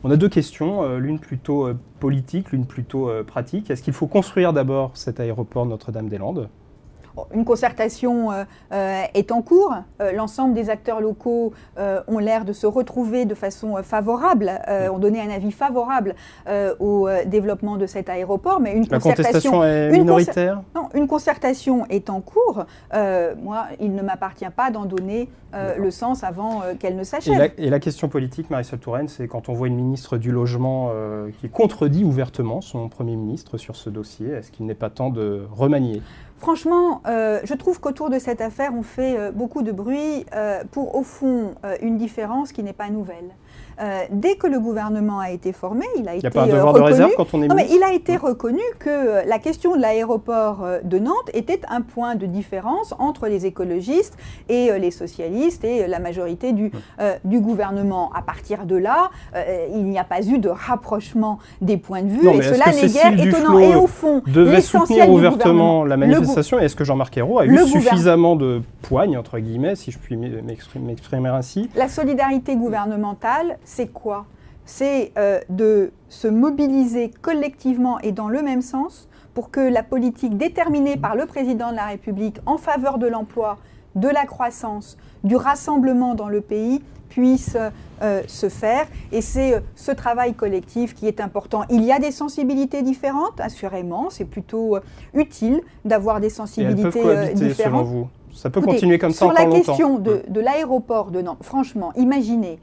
On a deux questions, l'une plutôt politique, l'une plutôt pratique. Est-ce qu'il faut construire d'abord cet aéroport Notre-Dame-des-Landes ? Une concertation est en cours. L'ensemble des acteurs locaux ont l'air de se retrouver de façon favorable, ont donné un avis favorable au développement de cet aéroport. Mais la contestation est minoritaire ? Non, une concertation est en cours. Moi, il ne m'appartient pas d'en donner le sens avant qu'elle ne s'achève. Et la question politique, Marisol Touraine, c'est quand on voit une ministre du Logement qui contredit ouvertement son Premier ministre sur ce dossier, est-ce qu'il n'est pas temps de remanier ? Franchement, je trouve qu'autour de cette affaire, on fait beaucoup de bruit pour, au fond, une différence qui n'est pas nouvelle. Dès que le gouvernement a été formé, il a été reconnu... Il n'y a pas un devoir de réserve quand on est ministre ? Non, mais il a été reconnu que la question de l'aéroport de Nantes était un point de différence entre les écologistes et les socialistes et la majorité du gouvernement. À partir de là, il n'y a pas eu de rapprochement des points de vue, non, et cela n'est guère étonnant. Et au fond, devait soutenir ouvertement la manifestation. Est-ce que Jean-Marc Ayrault a eu suffisamment de poigne, entre guillemets, si je puis m'exprimer ainsi ? La solidarité gouvernementale, c'est quoi ? C'est de se mobiliser collectivement et dans le même sens pour que la politique déterminée par le président de la République en faveur de l'emploi, de la croissance, du rassemblement dans le pays puisse se faire. Et c'est ce travail collectif qui est important. Il y a des sensibilités différentes, assurément. C'est plutôt utile d'avoir des sensibilités différentes. Et elles peuvent cohabiter, selon vous ? Ça peut continuer comme ça encore longtemps. Sur la question de l'aéroport de Nantes, franchement, imaginez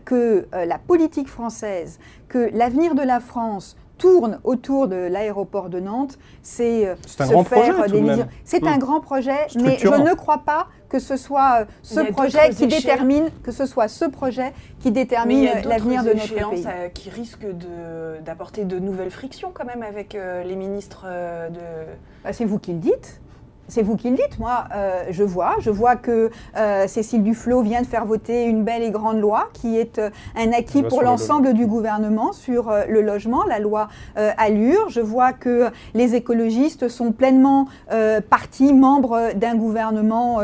que la politique française, que l'avenir de la France tourne autour de l'aéroport de Nantes, c'est un grand projet tout de même. C'est un grand projet, mais je ne crois pas que ce soit ce projet qui détermine, l'avenir de notre pays. Qui risque d'apporter de nouvelles frictions quand même avec les ministres de... C'est vous qui le dites. C'est vous qui le dites. Moi, je vois que Cécile Duflot vient de faire voter une belle et grande loi qui est un acquis pour l'ensemble du gouvernement sur le logement, la loi Allure. Je vois que les écologistes sont pleinement partis, membres d'un gouvernement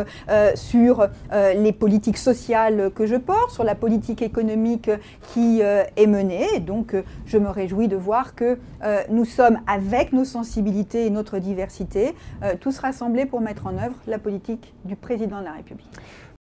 sur les politiques sociales que je porte, sur la politique économique qui est menée. Et donc, je me réjouis de voir que nous sommes, avec nos sensibilités et notre diversité, tous rassemblés pour mettre en œuvre la politique du président de la République.